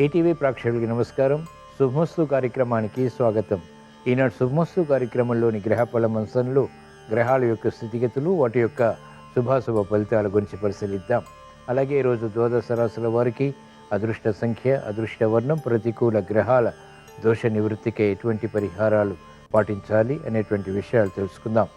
ETV ప్రేక్షకులకి నమస్కారం. శుభమస్తు కార్యక్రమానికి స్వాగతం. ఈనాడు శుభమస్తు కార్యక్రమంలోని గ్రహఫల మంచంలో గ్రహాల యొక్క స్థితిగతులు, వాటి యొక్క శుభాశుభ ఫలితాల గురించి పరిశీలిద్దాం. అలాగే ఈరోజు ద్వాదశ రాశుల వారికి అదృష్ట సంఖ్య, అదృష్ట వర్ణం, ప్రతికూల గ్రహాల దోష నివృత్తికి ఎటువంటి పరిహారాలు పాటించాలి అనేటువంటి విషయాలు తెలుసుకుందాం.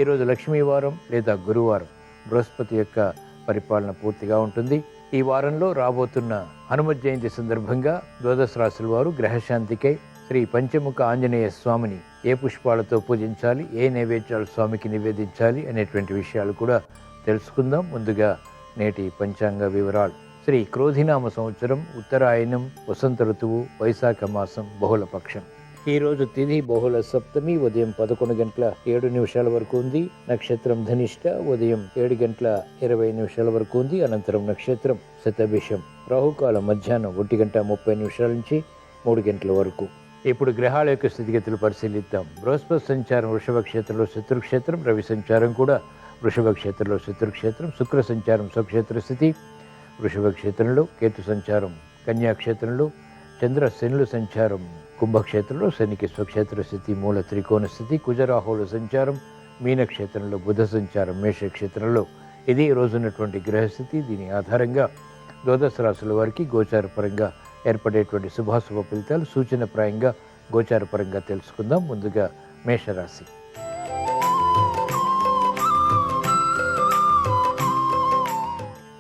ఈరోజు లక్ష్మీవారం లేదా గురువారం, బృహస్పతి యొక్క పరిపాలన పూర్తిగా ఉంటుంది. ఈ వారంలో రాబోతున్న హనుమత్ జయంతి సందర్భంగా ద్వాదశ రాశుల వారు గ్రహశాంతికై శ్రీ పంచముఖ ఆంజనేయ స్వామిని ఏ పుష్పాలతో పూజించాలి, ఏ నైవేద్యాలు స్వామికి నివేదించాలి అనేటువంటి విషయాలు కూడా తెలుసుకుందాం. ముందుగా నేటి పంచాంగ వివరాలు. శ్రీ క్రోధినామ సంవత్సరం, ఉత్తరాయణం, వసంత ఋతువు, వైశాఖ మాసం, బహుళపక్షం. ఈరోజు తిథి బహుళ సప్తమి ఉదయం 11:07 వరకు ఉంది. నక్షత్రం ధనిష్ట ఉదయం 7:20 వరకు ఉంది. అనంతరం నక్షత్రం శతభిషం. రాహుకాలం మధ్యాహ్నం 1:30 నుంచి 3 వరకు. ఇప్పుడు గ్రహాల యొక్క స్థితిగతులు పరిశీలిద్దాం. బృహస్పతి సంచారం వృషభ క్షేత్రంలో శత్రుక్షేత్రం, రవి సంచారం కూడా వృషభ క్షేత్రంలో శత్రుక్షేత్రం, శుక్ర సంచారం స్వక్షేత్ర స్థితి వృషభ క్షేత్రంలో, కేతు సంచారం కన్యాక్షేత్రంలో, చంద్ర శనుల సంచారం కుంభక్షేత్రంలో, శనికి స్వక్షేత్ర స్థితి మూల త్రికోణ స్థితి, కుజరాహుల సంచారం మీనక్షేత్రంలో, బుధ సంచారం మేషక్షేత్రంలో. ఇది రోజున్నటువంటి గ్రహస్థితి. దీని ఆధారంగా ద్వాదశ రాశుల వారికి గోచారపరంగా ఏర్పడేటువంటి శుభాశుభ ఫలితాలు సూచనప్రాయంగా గోచారపరంగా తెలుసుకుందాం. ముందుగా మేషరాశి.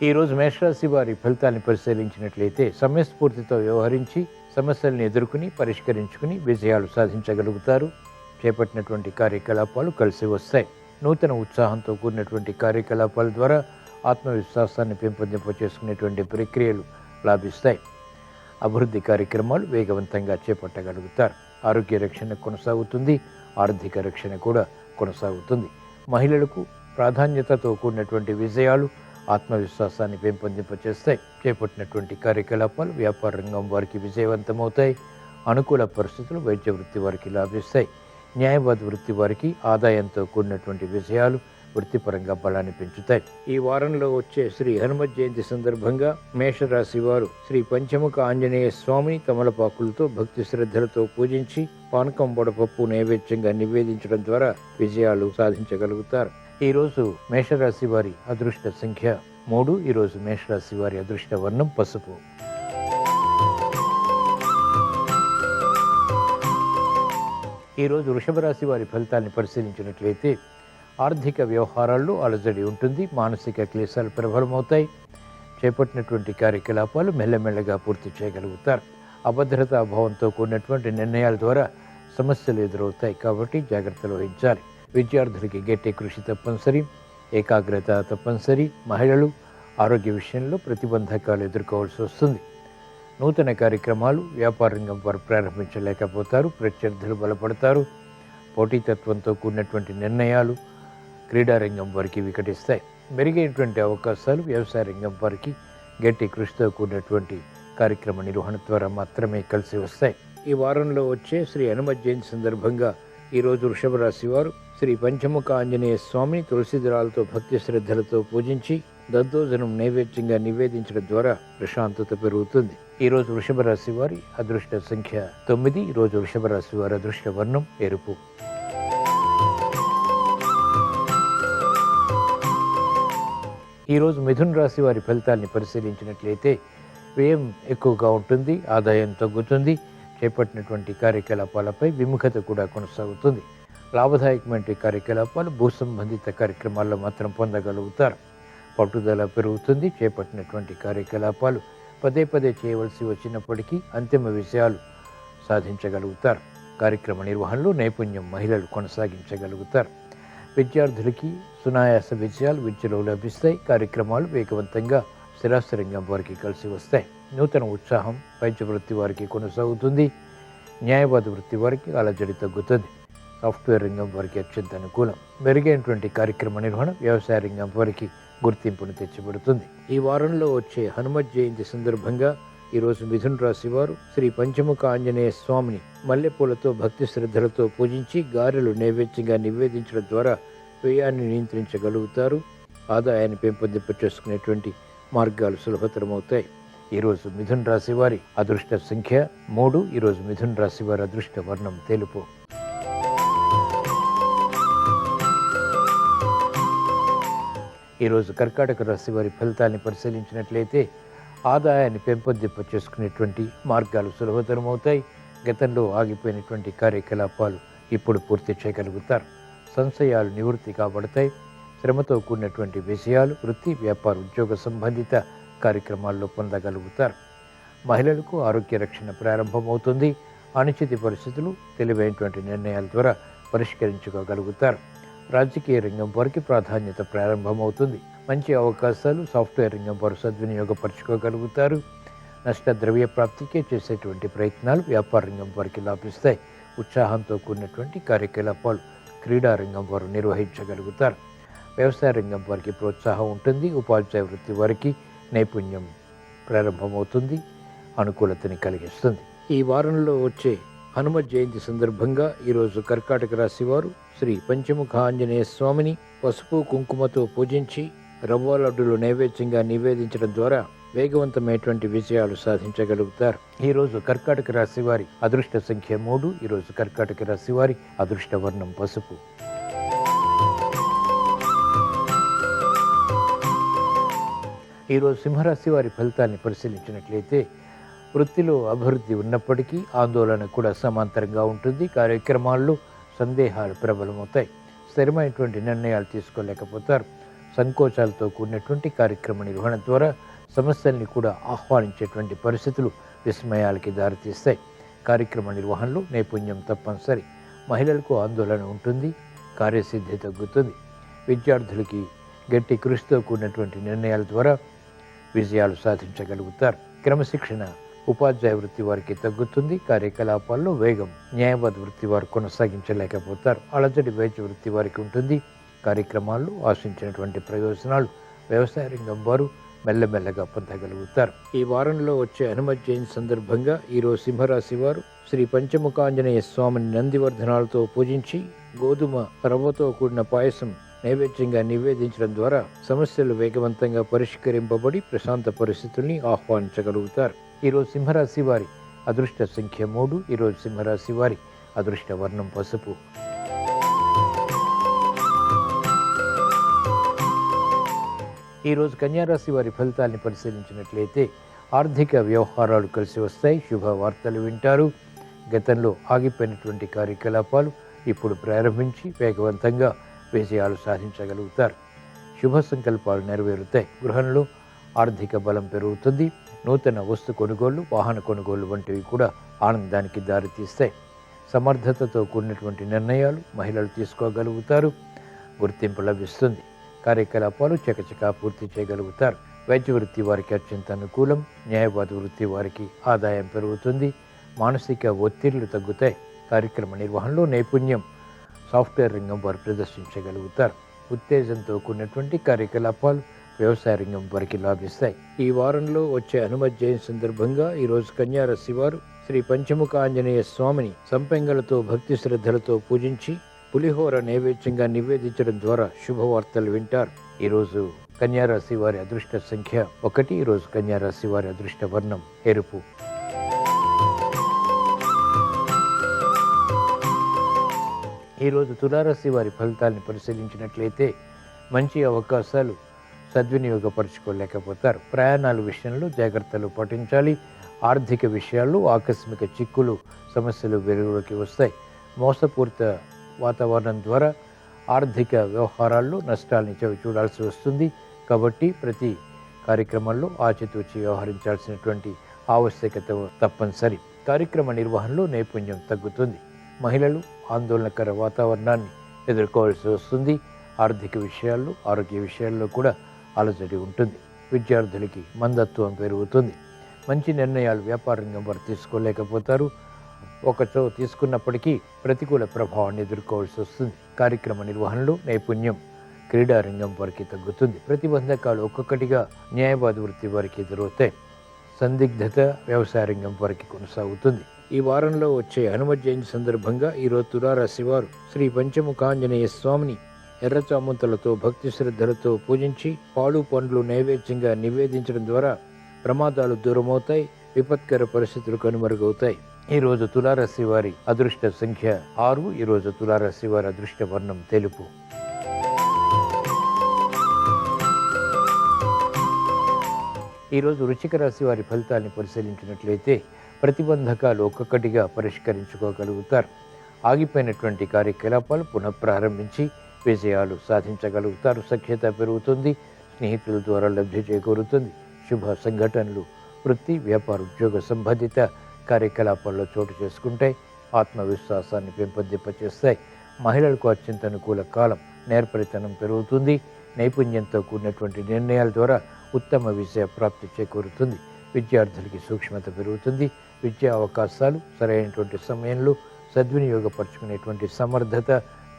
ఈరోజు మేషరాశి వారి ఫలితాన్ని పరిశీలించినట్లయితే సమయస్ఫూర్తితో వ్యవహరించి సమస్యలను ఎదుర్కొని పరిష్కరించుకుని విజయాలు సాధించగలుగుతారు. చేపట్టినటువంటి కార్యకలాపాలు కలిసి వస్తాయి. నూతన ఉత్సాహంతో కూడినటువంటి కార్యకలాపాల ద్వారా ఆత్మవిశ్వాసాన్ని పెంపొందింపచేసుకునేటువంటి ప్రక్రియలు లాభిస్తాయి. అభివృద్ధి కార్యక్రమాలు వేగవంతంగా చేపట్టగలుగుతారు. ఆరోగ్య రక్షణ కొనసాగుతుంది. ఆర్థిక రక్షణ కూడా కొనసాగుతుంది. మహిళలకు ప్రాధాన్యతతో కూడినటువంటి విజయాలు ఆత్మవిశ్వాసాన్ని పెంపొందింపచేస్తాయి. చేపట్టినటువంటి కార్యకలాపాలు వ్యాపార రంగం వారికి విజయవంతమవుతాయి. అనుకూల పరిస్థితులు వైద్య వృత్తి వారికి లాభిస్తాయి. న్యాయవాద వృత్తి వారికి ఆదాయంతో కూడినటువంటి విజయాలు వృత్తిపరంగా బలాన్ని పెంచుతాయి. ఈ వారంలో వచ్చే శ్రీ హనుమత్ జయంతి సందర్భంగా మేషరాశి వారు శ్రీ పంచముఖ ఆంజనేయ స్వామిని తమలపాకులతో భక్తి శ్రద్ధలతో పూజించి పానకం వడపప్పు నైవేద్యంగా నివేదించడం ద్వారా విజయాలు సాధించగలుగుతారు. ఈరోజు మేషరాశి వారి అదృష్ట సంఖ్య 3. ఈరోజు మేషరాశి వారి అదృష్ట వర్ణం పసుపు. ఈరోజు వృషభ రాశి వారి ఫలితాన్ని పరిశీలించినట్లయితే ఆర్థిక వ్యవహారాల్లో అలజడి ఉంటుంది. మానసిక క్లేశాలు ప్రబలమవుతాయి. చేపట్టినటువంటి కార్యకలాపాలు మెల్లమెల్లగా పూర్తి చేయగలుగుతారు. అభద్రతా భావంతో కూడినటువంటి నిర్ణయాల ద్వారా సమస్యలు ఎదురవుతాయి కాబట్టి జాగ్రత్తలు వహించాలి. విద్యార్థులకి గట్టి కృషి తప్పనిసరి, ఏకాగ్రత తప్పనిసరి. మహిళలు ఆరోగ్య విషయంలో ప్రతిబంధకాలు ఎదుర్కోవాల్సి వస్తుంది. నూతన కార్యక్రమాలు వ్యాపార రంగం వారు ప్రారంభించలేకపోతారు. ప్రత్యర్థులు బలపడతారు. పోటీతత్వంతో కూడినటువంటి నిర్ణయాలు క్రీడారంగం వారికి వికటిస్తాయి. మెరుగైనటువంటి అవకాశాలు వ్యవసాయ రంగం వారికి గట్టి కృషితో కూడినటువంటి కార్యక్రమ నిర్వహణ ద్వారా మాత్రమే కలిసి వస్తాయి. ఈ వారంలో వచ్చే శ్రీ హనుమత్ జయంతి సందర్భంగా ఈరోజు వృషభ రాశి వారు శ్రీ పంచముఖ ఆంజనేయ స్వామిని తులసి దళాలతో భక్తి శ్రద్ధలతో పూజించి దద్దోజనం నైవేద్యంగా నివేదించడం ద్వారా ప్రశాంతత పెరుగుతుంది. ఈరోజు వృషభ రాశి వారి అదృష్ట సంఖ్య 9. ఈరోజు వృషభ రాశి వారి అదృష్ట వర్ణం ఎరుపు. ఈరోజు మిథున రాశి వారి ఫలితాన్ని పరిశీలించినట్లయితే వ్యయం ఎక్కువగా ఉంటుంది, ఆదాయం తగ్గుతుంది. చేపట్టినటువంటి కార్యకలాపాలపై విముఖత కూడా కొనసాగుతుంది. లాభదాయకమైన కార్యకలాపాలు, భూ సంబంధిత కార్యక్రమాల్లో మాత్రం పొందగలుగుతారు. పట్టుదల పెరుగుతుంది. చేపట్టినటువంటి కార్యకలాపాలు పదే పదే చేయవలసి వచ్చినప్పటికీ అంతిమ విజయాలు సాధించగలుగుతారు. కార్యక్రమ నిర్వహణలో నైపుణ్యం మహిళలు కొనసాగించగలుగుతారు. విద్యార్థులకి సునాయాస విజయాలు విద్యలో లభిస్తాయి. కార్యక్రమాలు వేగవంతంగా స్థిరాస్తి రంగం వారికి కలిసి వస్తాయి. నూతన ఉత్సాహం వైద్య వృత్తి వారికి కొనసాగుతుంది. న్యాయవాద వృత్తి వారికి అలజడి తగ్గుతుంది. సాఫ్ట్వేర్ రంగం వారికి అత్యంత అనుకూలం. మెరుగైనటువంటి కార్యక్రమ నిర్వహణ వ్యవసాయ రంగం వారికి గుర్తింపును తెచ్చిపెడుతుంది. ఈ వారంలో వచ్చే హనుమత్ జయంతి సందర్భంగా ఈరోజు మిథున రాశి వారు శ్రీ పంచముఖ ఆంజనేయ స్వామిని మల్లెపూలతో భక్తి శ్రద్ధలతో పూజించి గారెలు నైవేద్యంగా నివేదించడం ద్వారా వ్యయాన్ని నియంత్రించగలుగుతారు. ఆదాయాన్ని పెంపొందింప చేసుకునేటువంటి మార్గాలు సులభతరమవుతాయి. ఈరోజు మిథున రాశి వారి అదృష్ట సంఖ్య 3. ఈరోజు మిథున రాశి వారి అదృష్ట వర్ణం తెలుపు. ఈరోజు కర్కాటక రాశి వారి ఫలితాన్ని పరిశీలించినట్లయితే ఆదాయాన్ని పెంపొందింప చేసుకునేటువంటి మార్గాలు సులభతరమవుతాయి. గతంలో ఆగిపోయినటువంటి కార్యకలాపాలు ఇప్పుడు పూర్తి చేయగలుగుతారు. సంశయాలు నివృత్తి కాబడతాయి. శ్రమతో కూడినటువంటి విషయాలు వృత్తి, వ్యాపార, ఉద్యోగ సంబంధిత కార్యక్రమాల్లో పొందగలుగుతారు. మహిళలకు ఆరోగ్య రక్షణ ప్రారంభమవుతుంది. అనిశ్చిత పరిస్థితులు తెలివైనటువంటి నిర్ణయాల ద్వారా పరిష్కరించుకోగలుగుతారు. రాజకీయ రంగం వారికి ప్రాధాన్యత ప్రారంభమవుతుంది. మంచి అవకాశాలు సాఫ్ట్వేర్ రంగం వారు సద్వినియోగపరచుకోగలుగుతారు. నష్ట ద్రవ్య ప్రాప్తికే చేసేటువంటి ప్రయత్నాలు వ్యాపార రంగం వారికి లాభిస్తాయి. ఉత్సాహంతో కూడినటువంటి కార్యకలాపాలు క్రీడా రంగం వారు నిర్వహించగలుగుతారు. వ్యవసాయ రంగం వారికి ప్రోత్సాహం ఉంటుంది. ఉపాధ్యాయ వృత్తి వారికి నైపుణ్యం ప్రారంభమవుతుంది, అనుకూలతని కలిగిస్తుంది. ఈ వారంలో వచ్చే హనుమత్ జయంతి సందర్భంగా ఈరోజు కర్కాటక రాశి వారు శ్రీ పంచముఖ ఆంజనేయ స్వామిని పసుపు కుంకుమతో పూజించి రవ్వ లడ్డులు నైవేద్యంగా నివేదించడం ద్వారా వేగవంతమైనటువంటి విజయాలు సాధించగలుగుతారు. ఈరోజు కర్కాటక రాశి వారి అదృష్ట సంఖ్య 3. ఈరోజు కర్కాటక రాశి వారి అదృష్ట వర్ణం పసుపు. ఈరోజు సింహరాశి వారి ఫలితాన్ని పరిశీలించినట్లయితే వృత్తిలో అభివృద్ధి ఉన్నప్పటికీ ఆందోళన కూడా సమాంతరంగా ఉంటుంది. కార్యక్రమాల్లో సందేహాలు ప్రబలమవుతాయి. స్థిరమైనటువంటి నిర్ణయాలు తీసుకోలేకపోతారు. సంకోచాలతో కూడినటువంటి కార్యక్రమ నిర్వహణ ద్వారా సమస్యల్ని కూడా ఆహ్వానించేటువంటి పరిస్థితులు విస్మయాలకి దారితీస్తాయి. కార్యక్రమ నిర్వహణలో నైపుణ్యం తప్పనిసరి. మహిళలకు ఆందోళన ఉంటుంది, కార్యసిద్ధి తగ్గుతుంది. విద్యార్థులకి గట్టి కృషితో కూడినటువంటి నిర్ణయాల ద్వారా విజయాలు సాధించగలుగుతారు. క్రమశిక్షణ ఉపాధ్యాయ వృత్తి వారికి తగ్గుతుంది. కార్యకలాపాల్లో వేగం న్యాయవాద వృత్తి వారు కొనసాగించలేకపోతారు. అలజడి వైద్య వృత్తి వారికి ఉంటుంది. కార్యక్రమాల్లో ఆశించినటువంటి ప్రయోజనాలు వ్యవసాయ రంగం వారు మెల్లమెల్లగా పొందగలుగుతారు. ఈ వారంలో వచ్చే హనుమత్ జయంతి సందర్భంగా ఈరోజు సింహరాశి వారు శ్రీ పంచముఖాంజనేయ స్వామిని నందివర్ధనాలతో పూజించి గోధుమ రవ్వతో కూడిన పాయసం నైవేద్యంగా నివేదించడం ద్వారా సమస్యలు వేగవంతంగా పరిష్కరింపబడి ప్రశాంత పరిస్థితుల్ని ఆహ్వానించగలుగుతారు. ఈరోజు సింహరాశి వారి అదృష్ట సంఖ్య 3. ఈరోజు సింహరాశి వారి అదృష్ట వర్ణం పసుపు. ఈరోజు కన్యారాశి వారి ఫలితాన్ని పరిశీలించినట్లయితే ఆర్థిక వ్యవహారాలు కలిసి వస్తాయి. శుభవార్తలు వింటారు. గతంలో ఆగిపోయినటువంటి కార్యకలాపాలు ఇప్పుడు ప్రారంభించి వేగవంతంగా విజయాలు సాధించగలుగుతారు. శుభ సంకల్పాలు నెరవేరుతాయి. గృహంలో ఆర్థిక బలం పెరుగుతుంది. నూతన వస్తు కొనుగోళ్లు, వాహన కొనుగోళ్లు వంటివి కూడా ఆనందానికి దారితీస్తాయి. సమర్థతతో కూడినటువంటి నిర్ణయాలు మహిళలు తీసుకోగలుగుతారు. గుర్తింపు లభిస్తుంది. కార్యకలాపాలు చకచకా పూర్తి చేయగలుగుతారు. వైద్య వృత్తి వారికి అత్యంత అనుకూలం. న్యాయవాద వృత్తి వారికి ఆదాయం పెరుగుతుంది. మానసిక ఒత్తిళ్లు తగ్గుతాయి. కార్యక్రమ నిర్వహణలో నైపుణ్యం సాఫ్ట్వేర్ రంగం వారు ప్రదర్శించగలుగుతారు. ఉత్తేజంతో కూడినటువంటి కార్యకలాపాలు వ్యవసాయ రంగం వారికి లాభిస్తాయి. ఈ వారంలో వచ్చే హనుమత్ జయంతి సందర్భంగా ఈరోజు కన్యారాశి వారు శ్రీ పంచముఖ ఆంజనేయ స్వామిని సంపెంగలతో భక్తి శ్రద్ధలతో పూజించి పులిహోర నైవేద్యంగా నివేదించడం ద్వారా శుభవార్తలు వింటారు. ఈరోజు కన్యారాశి వారి అదృష్ట సంఖ్య 1. ఈరోజు కన్యారాశి వారి అదృష్ట వర్ణం ఎరుపు. ఈరోజు తులారాశి వారి ఫలితాలను పరిశీలించినట్లయితే మంచి అవకాశాలు సద్వినియోగపరచుకోలేకపోతారు. ప్రయాణాల విషయంలో జాగ్రత్తలు పాటించాలి. ఆర్థిక విషయాల్లో ఆకస్మిక చిక్కులు, సమస్యలు వెలుగులోకి వస్తాయి. మోసపూరిత వాతావరణం ద్వారా ఆర్థిక వ్యవహారాల్లో నష్టాలని చూడాల్సి వస్తుంది. కాబట్టి ప్రతి కార్యక్రమంలో ఆచితూచి వ్యవహరించాల్సినటువంటి ఆవశ్యకత తప్పనిసరి. కార్యక్రమ నిర్వహణలో నైపుణ్యం తగ్గుతుంది. మహిళలు ఆందోళనకర వాతావరణాన్ని ఎదుర్కోవాల్సి వస్తుంది. ఆర్థిక విషయాల్లో, ఆరోగ్య విషయాల్లో కూడా అలజడి ఉంటుంది. విద్యార్థులకి మందత్వం పెరుగుతుంది. మంచి నిర్ణయాలు వ్యాపార రంగం వారు తీసుకోలేకపోతారు. ఒకచో తీసుకున్నప్పటికీ ప్రతికూల ప్రభావాన్ని ఎదుర్కోవాల్సి వస్తుంది. కార్యక్రమ నిర్వహణలో నైపుణ్యం క్రీడా రంగం వారికి తగ్గుతుంది. ప్రతిబంధకాలు ఒక్కొక్కటిగా న్యాయవాద వృత్తి వారికి ఎదురవుతాయి. సందిగ్ధత వ్యవసాయ రంగం వారికి కొనసాగుతుంది. ఈ వారంలో వచ్చే హనుమత్ జయంతి సందర్భంగా ఈరోజు తులారాశి వారు శ్రీ పంచముఖాంజనేయ స్వామిని ఎర్ర చామంతులతో భక్తి శ్రద్ధలతో పూజించి పాలు పండ్లు నైవేద్యంగా నివేదించడం ద్వారా ప్రమాదాలు దూరమవుతాయి, విపత్కర పరిస్థితులు కనుమరుగవుతాయి. ఈరోజు తులారాశి వారి అదృష్ట సంఖ్య 6. ఈరోజు తులారాశి వారి అదృష్ట వర్ణం తెలుపు. ఈరోజు వృశ్చిక రాశి వారి ఫలితాన్ని పరిశీలించినట్లయితే ప్రతిబంధకాలు ఒక్కొక్కటిగా పరిష్కరించుకోగలుగుతారు. ఆగిపోయినటువంటి కార్యకలాపాలు పునఃప్రారంభించి విజయాలు సాధించగలుగుతారు. సఖ్యత పెరుగుతుంది, స్నేహితుల ద్వారా లబ్ధి చేకూరుతుంది. శుభ సంఘటనలు వృత్తి, వ్యాపార, ఉద్యోగ సంబంధిత కార్యకలాపాల్లో చోటు చేసుకుంటాయి. ఆత్మవిశ్వాసాన్ని పెంపొందింపచేస్తాయి. మహిళలకు అత్యంత అనుకూల కాలం. నేర్పరితనం పెరుగుతుంది. నైపుణ్యంతో కూడినటువంటి నిర్ణయాల ద్వారా ఉత్తమ విజయ ప్రాప్తి చేకూరుతుంది. విద్యార్థులకి సూక్ష్మత పెరుగుతుంది. విద్యా అవకాశాలు సరైనటువంటి సమయంలో సద్వినియోగపరచుకునేటువంటి సమర్థత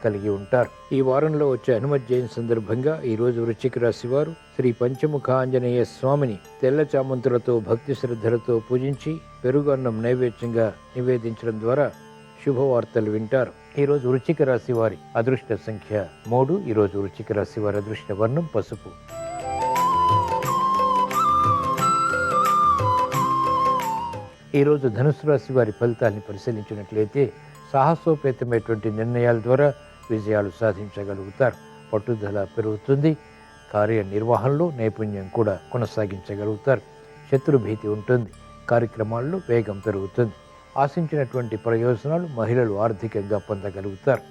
కలిగి ఉంటారు. ఈ వారంలో వచ్చే హనుమత్ జయంతి సందర్భంగా ఈరోజు వృశ్చిక రాశి వారు శ్రీ పంచముఖ ఆంజనేయ స్వామిని తెల్ల చామంతులతో భక్తి శ్రద్ధలతో పూజించి పెరుగన్నం నైవేద్యంగా నివేదించడం ద్వారా శుభవార్తలు వింటారు. ఈరోజు వృశ్చిక రాశి వారి అదృష్ట సంఖ్య 3. ఈరోజు వృశ్చిక రాశి వారి అదృష్ట వర్ణం పసుపు. ఈరోజు ధనుసు రాశి వారి ఫలితాన్ని పరిశీలించినట్లయితే సాహసోపేతమైనటువంటి నిర్ణయాల ద్వారా విజయాలు సాధించగలుగుతారు. పట్టుదల పెరుగుతుంది. కార్యనిర్వహణలో నైపుణ్యం కూడా కొనసాగించగలుగుతారు. శత్రుభీతి ఉంటుంది. కార్యక్రమాల్లో వేగం పెరుగుతుంది. ఆశించినటువంటి ప్రయోజనాలు మహిళలు ఆర్థికంగా పొందగలుగుతారు.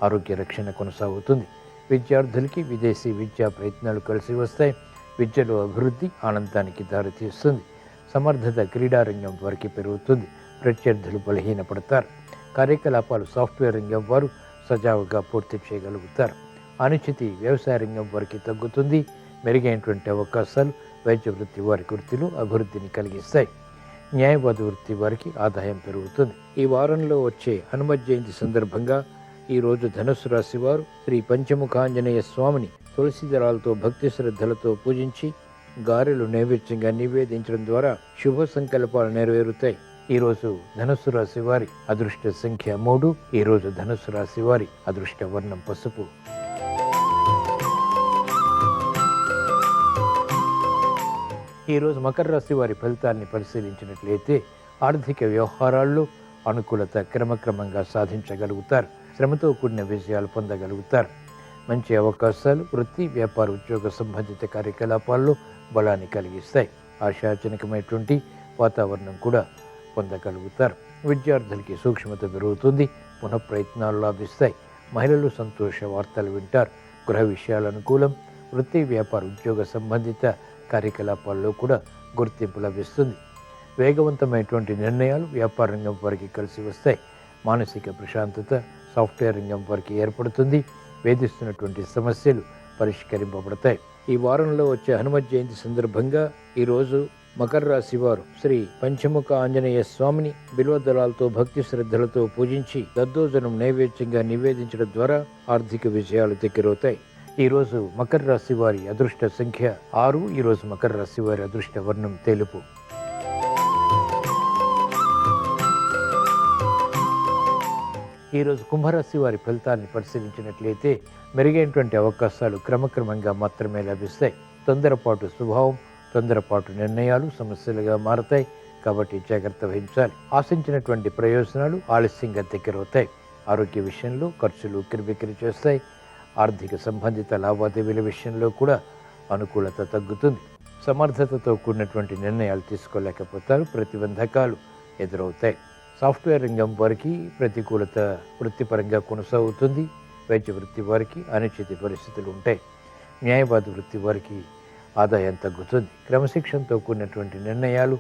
ఆరోగ్య రక్షణ కొనసాగుతుంది. విద్యార్థులకి విదేశీ విద్యా ప్రయత్నాలు కలిసి వస్తాయి. విద్యలో అభివృద్ధి ఆనందానికి దారితీస్తుంది. సమర్థత క్రీడారంగం వారికి పెరుగుతుంది. ప్రత్యర్థులు బలహీనపడతారు. కార్యకలాపాలు సాఫ్ట్వేర్ రంగం వారు సజావుగా పూర్తి చేయగలుగుతారు. అనిశ్చితి వ్యవసాయ రంగం వారికి తగ్గుతుంది. మెరుగైనటువంటి అవకాశాలు వైద్య వృత్తి వారి వృత్తిలో అభివృద్ధిని కలిగిస్తాయి. న్యాయవాద వృత్తి వారికి ఆదాయం పెరుగుతుంది. ఈ వారంలో వచ్చే హనుమత్ జయంతి సందర్భంగా ఈరోజు ధనుసు రాశి వారు శ్రీ పంచముఖాంజనేయ స్వామిని తులసి దళాలతో భక్తి శ్రద్ధలతో పూజించి గారెలు నైవేద్యంగా నివేదించడం ద్వారా శుభ సంకల్పాలు నెరవేరుతాయి. ఈరోజు ధనుస్సు రాశి వారి అదృష్ట సంఖ్య 3. ఈరోజు ధనుస్సు రాశి వారి అదృష్ట వర్ణం పసుపు. ఈరోజు మకర రాశి వారి ఫలితాన్ని పరిశీలించినట్లయితే ఆర్థిక వ్యవహారాల్లో అనుకూలత క్రమక్రమంగా సాధించగలుగుతారు. శ్రమతో కూడిన విజయాలు పొందగలుగుతారు. మంచి అవకాశాలు వృత్తి, వ్యాపార, ఉద్యోగ సంబంధిత కార్యకలాపాల్లో బలాన్ని కలిగిస్తాయి. ఆశాజనకమైనటువంటి వాతావరణం కూడా పొందగలుగుతారు. విద్యార్థులకి సూక్ష్మత పెరుగుతుంది. పునఃప్రయత్నాలు లాభిస్తాయి. మహిళలు సంతోష వార్తలు వింటారు. గృహ విషయాల అనుకూలం. వృత్తి, వ్యాపార, ఉద్యోగ సంబంధిత కార్యకలాపాల్లో కూడా గుర్తింపు లభిస్తుంది. వేగవంతమైనటువంటి నిర్ణయాలు వ్యాపార రంగం వారికి కలిసి వస్తాయి. మానసిక ప్రశాంతత సాఫ్ట్వేర్ రంగం వారికి ఏర్పడుతుంది. వేధిస్తున్నటువంటి సమస్యలు పరిష్కరింపబడతాయి. ఈ వారంలో వచ్చే హనుమత్ జయంతి సందర్భంగా ఈరోజు మకర రాశి వారు శ్రీ పంచముఖ ఆంజనేయ స్వామిని బిల్వదళాలతో భక్తి శ్రద్ధలతో పూజించి దద్దోజనం నైవేద్యంగా నివేదించడం ద్వారా ఆర్థిక విజయాలు దగ్గరవుతాయి. ఈరోజు మకర రాశి వారి అదృష్ట సంఖ్య 6. ఈరోజు మకర రాశి వారి అదృష్ట వర్ణం తెలుపు. ఈరోజు కుంభరాశి వారి ఫలితాన్ని పరిశీలించినట్లయితే మెరుగైనటువంటి అవకాశాలు క్రమక్రమంగా మాత్రమే లభిస్తాయి. తొందరపాటు స్వభావం, తొందరపాటు నిర్ణయాలు సమస్యలుగా మారతాయి. కాబట్టి జాగ్రత్త వహించాలి. ఆశించినటువంటి ప్రయోజనాలు ఆలస్యంగా దగ్గరవుతాయి. ఆరోగ్య విషయంలో ఖర్చులు ఉక్కిరిబిక్కిరి చేస్తాయి. ఆర్థిక సంబంధిత లావాదేవీల విషయంలో కూడా అనుకూలత తగ్గుతుంది. సమర్థతతో కూడినటువంటి నిర్ణయాలు తీసుకోలేకపోతారు. ప్రతిబంధకాలు ఎదురవుతాయి. సాఫ్ట్వేర్ రంగం వారికి ప్రతికూలత వృత్తిపరంగా కొనసాగుతుంది. వైద్య వృత్తి వారికి అనిశ్చిత పరిస్థితులు ఉంటాయి. న్యాయవాద వృత్తి వారికి ఆదాయం తగ్గుతుంది. క్రమశిక్షణతో కూడినటువంటి నిర్ణయాలు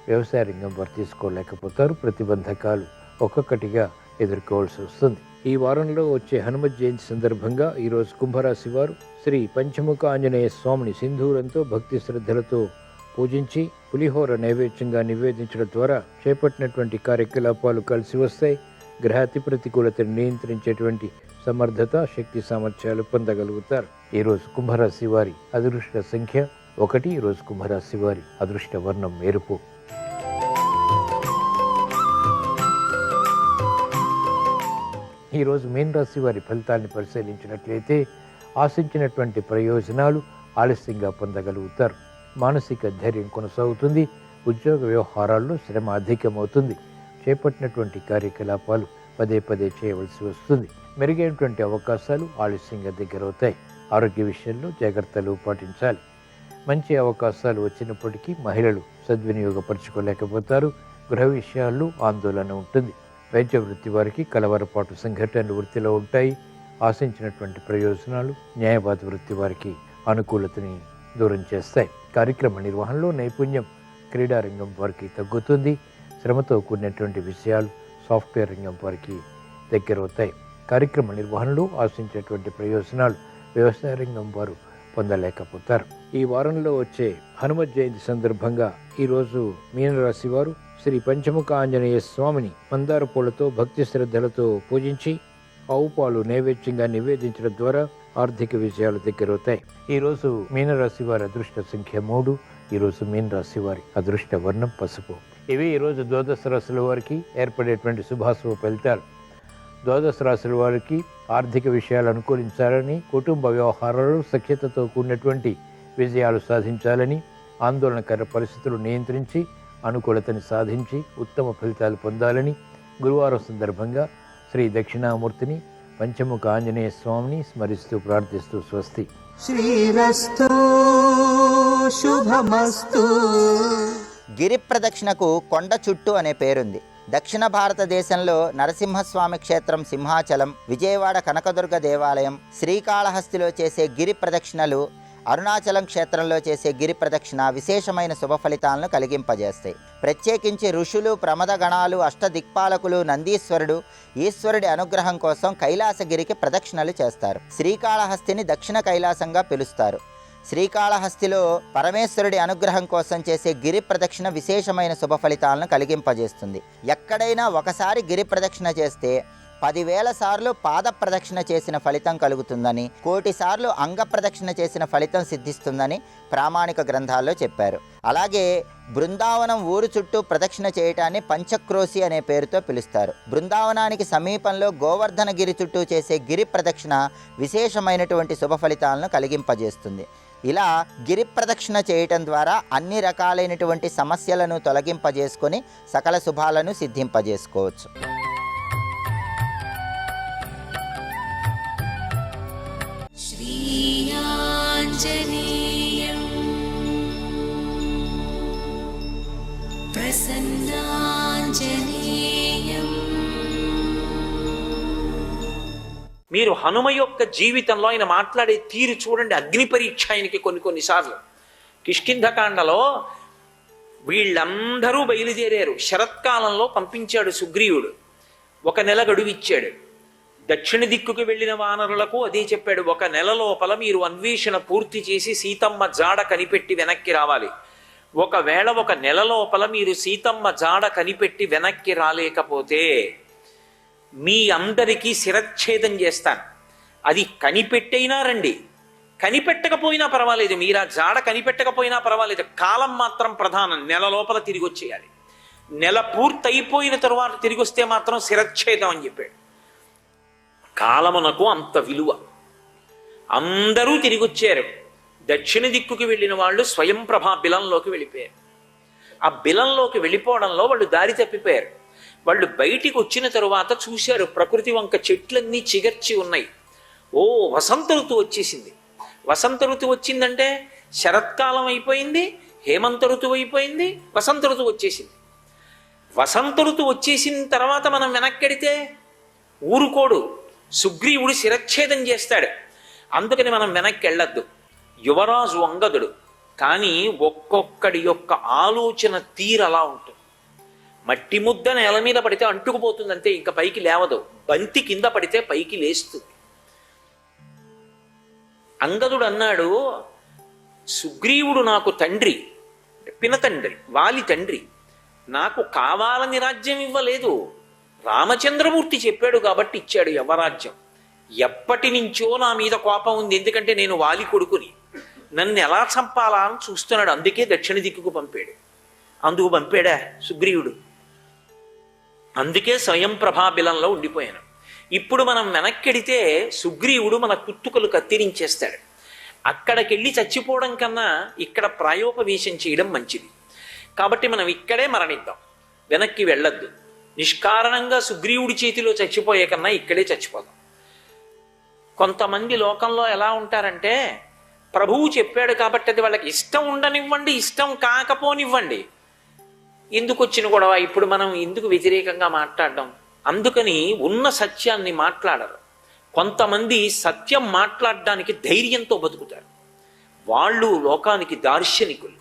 వ్యవసాయ రంగం వారు తీసుకోలేకపోతారు. ప్రతిబంధకాలు ఒక్కొక్కటిగా ఎదుర్కోవాల్సి వస్తుంది. ఈ వారంలో వచ్చే హనుమత్ జయంతి సందర్భంగా ఈరోజు కుంభరాశి వారు శ్రీ పంచముఖ ఆంజనేయ స్వామిని సింధూరంతో భక్తి శ్రద్ధలతో పూజించి పులిహోర నైవేద్యంగా నివేదించడం ద్వారా చేపట్టినటువంటి కార్యకలాపాలు కలిసి వస్తాయి. గ్రహాతి ప్రతికూలతను నియంత్రించేటువంటి సమర్థత, శక్తి సామర్థ్యాలు పొందగలుగుతారు. ఈరోజు కుంభరాశి వారి అదృష్ట సంఖ్య 1. ఈరోజు కుంభరాశి వారి అదృష్ట వర్ణం ఎరుపు. ఈరోజు మీన రాశి వారి ఫలితాన్ని పరిశీలించినట్లయితే ఆశించినటువంటి ప్రయోజనాలు ఆలస్యంగా పొందగలుగుతారు. మానసిక ధైర్యం కొనసాగుతుంది. ఉద్యోగ వ్యవహారాల్లో శ్రమ అధికమవుతుంది. చేపట్టినటువంటి కార్యకలాపాలు పదే పదే చేయవలసి వస్తుంది. మెరుగైనటువంటి అవకాశాలు ఆలస్యంగా దగ్గరవుతాయి. ఆరోగ్య విషయంలో జాగ్రత్తలు పాటించాలి. మంచి అవకాశాలు వచ్చినప్పటికీ మహిళలు సద్వినియోగపరచుకోలేకపోతారు. గృహ విషయాల్లో ఆందోళన ఉంటుంది. వైద్య వృత్తి వారికి కలవరపాటు సంఘటనలు వృత్తిలో ఉంటాయి. ఆశించినటువంటి ప్రయోజనాలు న్యాయవాద వృత్తి వారికి అనుకూలతని దూరం చేస్తాయి. కార్యక్రమ నిర్వహణలో నైపుణ్యం క్రీడారంగం వారికి తగ్గుతుంది. శ్రమతో కూడినటువంటి విషయాలు సాఫ్ట్వేర్ రంగం వారికి దగ్గరవుతాయి. కార్యక్రమ నిర్వహణలో ఆశించేటువంటి ప్రయోజనాలు వ్యవసాయ రంగం వారు పొందలేకపోతారు. ఈ వారంలో వచ్చే హనుమత్ జయంతి సందర్భంగా ఈరోజు మీనరాశి వారు శ్రీ పంచముఖ ఆంజనేయ స్వామిని మందార పూలతో భక్తి శ్రద్ధలతో పూజించి ఆవు పాలు నైవేద్యంగా నివేదించడం ద్వారా ఆర్థిక విజయాలు దగ్గరవుతాయి. ఈరోజు మీనరాశి వారి అదృష్ట సంఖ్య 3. ఈరోజు మీనరాశి వారి అదృష్ట వర్ణం పసుపు. ఇవి ఈరోజు ద్వాదశ రాశుల వారికి ఏర్పడేటువంటి శుభాశుభ ఫలితాలు. ద్వాదశ రాశుల వారికి ఆర్థిక విషయాలు అనుకూలించాలని, కుటుంబ వ్యవహారాలు సఖ్యతతో కూడినటువంటి విజయాలు సాధించాలని, ఆందోళనకర పరిస్థితులు నియంత్రించి అనుకూలతని సాధించి ఉత్తమ ఫలితాలు పొందాలని గురువారం సందర్భంగా శ్రీ దక్షిణామూర్తిని పంచముఖ ఆంజనేయ స్వామిని స్మరిస్తూ ప్రార్థిస్తూ స్వస్తి. శ్రీరస్తు శుభమస్తు. గిరి ప్రదక్షిణకు కొండ చుట్టు అనే పేరుంది. దక్షిణ భారతదేశంలో నరసింహస్వామి క్షేత్రం సింహాచలం, విజయవాడ కనకదుర్గ దేవాలయం, శ్రీకాళహస్తిలో చేసే గిరి ప్రదక్షిణలు, అరుణాచలం క్షేత్రంలో చేసే గిరి ప్రదక్షిణ విశేషమైన శుభ ఫలితాలను కలిగింపజేస్తాయి. ప్రత్యేకించి ఋషులు, ప్రమద గణాలు, అష్టదిక్పాలకులు, నందీశ్వరుడు, ఈశ్వరుడి అనుగ్రహం కోసం కైలాసగిరికి ప్రదక్షిణలు చేస్తారు. శ్రీకాళహస్తిని దక్షిణ కైలాసంగా పిలుస్తారు. శ్రీకాళహస్తిలో పరమేశ్వరుడి అనుగ్రహం కోసం చేసే గిరి ప్రదక్షిణ విశేషమైన శుభ ఫలితాలను కలిగింపజేస్తుంది. ఎక్కడైనా ఒకసారి గిరి ప్రదక్షిణ చేస్తే 10,000 సార్లు పాద ప్రదక్షిణ చేసిన ఫలితం కలుగుతుందని, 1,000,000 సార్లు అంగ ప్రదక్షిణ చేసిన ఫలితం సిద్ధిస్తుందని ప్రామాణిక గ్రంథాల్లో చెప్పారు. అలాగే బృందావనం ఊరు చుట్టూ ప్రదక్షిణ చేయటాన్ని పంచక్రోశి అనే పేరుతో పిలుస్తారు. బృందావనానికి సమీపంలో గోవర్ధన గిరి చుట్టూ చేసే గిరి ప్రదక్షిణ విశేషమైనటువంటి శుభ ఫలితాలను కలిగింపజేస్తుంది. ఇలా గిరి ప్రదక్షిణ చేయటం ద్వారా అన్ని రకాలైనటువంటి సమస్యలను తొలగింపజేసుకొని సకల శుభాలను సిద్ధింపజేసుకోవచ్చు. శ్రీయాంజనేయం ప్రసన్నాంజనేయం. మీరు హనుమ యొక్క జీవితంలో ఆయన మాట్లాడే తీరు చూడండి. అగ్ని పరీక్ష ఆయనకి కొన్నిసార్లు. కిష్కింధకాండలో వీళ్ళందరూ బయలుదేరారు. శరత్కాలంలో పంపించాడు సుగ్రీవుడు. 1 నెల గడువిచ్చాడు. దక్షిణ దిక్కుకు వెళ్ళిన వానరులకు అదే చెప్పాడు. 1 నెల లోపల మీరు అన్వేషణ పూర్తి చేసి సీతమ్మ జాడ కనిపెట్టి వెనక్కి రావాలి. ఒకవేళ 1 నెల లోపల మీరు సీతమ్మ జాడ కనిపెట్టి వెనక్కి రాలేకపోతే మీ అందరికీ శిరచ్ఛేదం చేస్తాను. అది కనిపెట్టైనా రండి, కనిపెట్టకపోయినా పర్వాలేదు. మీరు ఆ జాడ కనిపెట్టకపోయినా పర్వాలేదు, కాలం మాత్రం ప్రధానం. నెల లోపల తిరిగి వచ్చేయాలి. నెల పూర్తయిపోయిన తరువాత తిరిగి వస్తే మాత్రం శిరచ్ఛేదం అని చెప్పాడు. కాలమునకు అంత విలువ. అందరూ తిరిగి వచ్చారు. దక్షిణ దిక్కుకి వెళ్ళిన వాళ్ళు స్వయం ప్రభా బిలంలోకి వెళ్ళిపోయారు. ఆ బిలంలోకి వెళ్ళిపోవడంలో వాళ్ళు దారి తప్పిపోయారు. వాళ్ళు బయటికి వచ్చిన తరువాత చూశారు, ప్రకృతి వంక చెట్లన్నీ చిగర్చి ఉన్నాయి. ఓ, వసంత ఋతువు వచ్చేసింది. వసంత ఋతువు వచ్చిందంటే శరత్కాలం అయిపోయింది, హేమంత ఋతువు అయిపోయింది, వసంత ఋతువు వచ్చేసింది. వసంత ఋతువు వచ్చేసిన తర్వాత మనం వెనక్కెడితే ఊరుకోడు, సుగ్రీవుడు శిరచ్ఛేదం చేస్తాడు. అందుకని మనం వెనక్కి వెళ్ళొద్దు. యువరాజు అంగదుడు, కానీ ఒక్కొక్కడి యొక్క ఆలోచన తీరు అలా ఉంటుంది. మట్టి ముద్ద నేల మీద పడితే అంటుకుపోతుంది అంతే, ఇంకా పైకి లేవదు. బంతి కింద పడితే పైకి లేస్తుంది. అంగదుడు అన్నాడు, సుగ్రీవుడు నాకు తండ్రి, పినతండ్రి, వాలి తండ్రి. నాకు కావాలని రాజ్యం ఇవ్వలేదు, రామచంద్రమూర్తి చెప్పాడు కాబట్టి ఇచ్చాడు యవరాజ్యం. ఎప్పటి నుంచో నా మీద కోపం ఉంది, ఎందుకంటే నేను వాలి కొడుకుని. నన్ను ఎలా చంపాలా అని చూస్తున్నాడు. అందుకే దక్షిణ దిక్కుకు పంపాడు. అందుకు పంపాడా సుగ్రీవుడు? అందుకే స్వయం ప్రభాబిలంలో ఉండిపోయాను. ఇప్పుడు మనం వెనక్కెడితే సుగ్రీవుడు మన కుత్తుకలు కత్తిరించేస్తాడు. అక్కడికెళ్ళి చచ్చిపోవడం కన్నా ఇక్కడ ప్రాయోపవేశం చేయడం మంచిది. కాబట్టి మనం ఇక్కడే మరణిద్దాం, వెనక్కి వెళ్ళొద్దు. నిష్కారణంగా సుగ్రీవుడి చేతిలో చచ్చిపోయే కన్నా ఇక్కడే చచ్చిపోదాం. కొంతమంది లోకంలో ఎలా ఉంటారంటే, ప్రభువు చెప్పాడు కాబట్టి అది వాళ్ళకి ఇష్టం ఉండనివ్వండి, ఇష్టం కాకపోనివ్వండి, ఎందుకు వచ్చిన గొడవ, ఇప్పుడు మనం ఎందుకు వ్యతిరేకంగా మాట్లాడడం, అందుకని ఉన్న సత్యాన్ని మాట్లాడరు. కొంతమంది సత్యం మాట్లాడడానికి ధైర్యంతో బతుకుతారు, వాళ్ళు లోకానికి దార్శనికులు.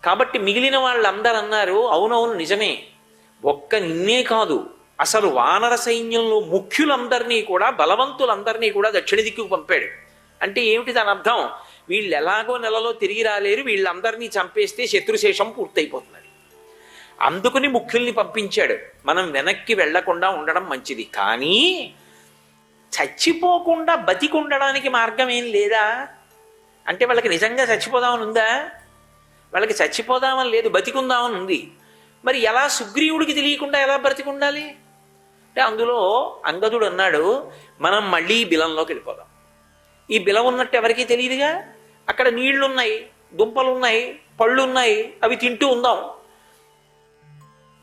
కాబట్టి మిగిలిన వాళ్ళందరూ అన్నారు, అవునవును నిజమే, ఒక్క నిన్నే కాదు, అసలు వానర సైన్యంలో ముఖ్యులందరినీ కూడా, బలవంతులందరినీ కూడా దక్షిణ దిక్కుకు పంపాడు. అంటే ఏమిటి దాని అర్థం? వీళ్ళు ఎలాగో నెలలో తిరిగి రాలేరు, వీళ్ళందరినీ చంపేస్తే శత్రుశేషం పూర్తయిపోతున్నది. అందుకని ముఖ్యుల్ని పంపించాడు. మనం వెనక్కి వెళ్లకుండా ఉండడం మంచిది. కానీ చచ్చిపోకుండా బతికి ఉండడానికి మార్గం ఏం లేదా? అంటే వాళ్ళకి నిజంగా చచ్చిపోదామని ఉందా? వాళ్ళకి చచ్చిపోదామని లేదు, బతికుందామని ఉంది. మరి ఎలా సుగ్రీవుడికి తెలియకుండా ఎలా బ్రతికి ఉండాలి అంటే, అందులో అంగదుడు అన్నాడు, మనం మళ్ళీ బిలంలోకి వెళ్ళిపోదాం. ఈ బిలం ఉన్నట్టు ఎవరికీ తెలియదుగా, అక్కడ నీళ్లున్నాయి, దుంపలున్నాయి, పళ్ళున్నాయి, అవి తింటూ ఉందాం.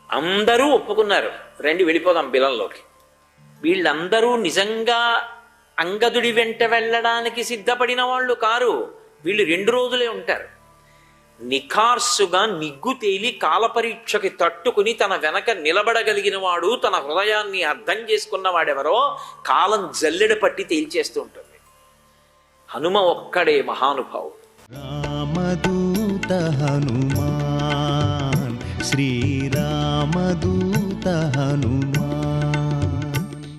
అందరూ ఒప్పుకున్నారు, రండి వెళ్ళిపోదాం బిలంలోకి. వీళ్ళందరూ నిజంగా అంగదుడి వెంట వెళ్ళడానికి సిద్ధపడిన వాళ్ళు కారు. వీళ్ళు 2 రోజులే ఉంటారు. నిఖార్సుగా నిగ్గు తేలి కాలపరీక్షకి తట్టుకుని తన వెనక నిలబడగలిగిన వాడు, తన హృదయాన్ని అర్థం చేసుకున్నవాడెవరో కాలం జల్లెడ పట్టి తేల్చేస్తూ ఉంటుంది. హనుమ ఒక్కడే మహానుభావుడు. రామదూత హనుమాన్ శ్రీరామదూత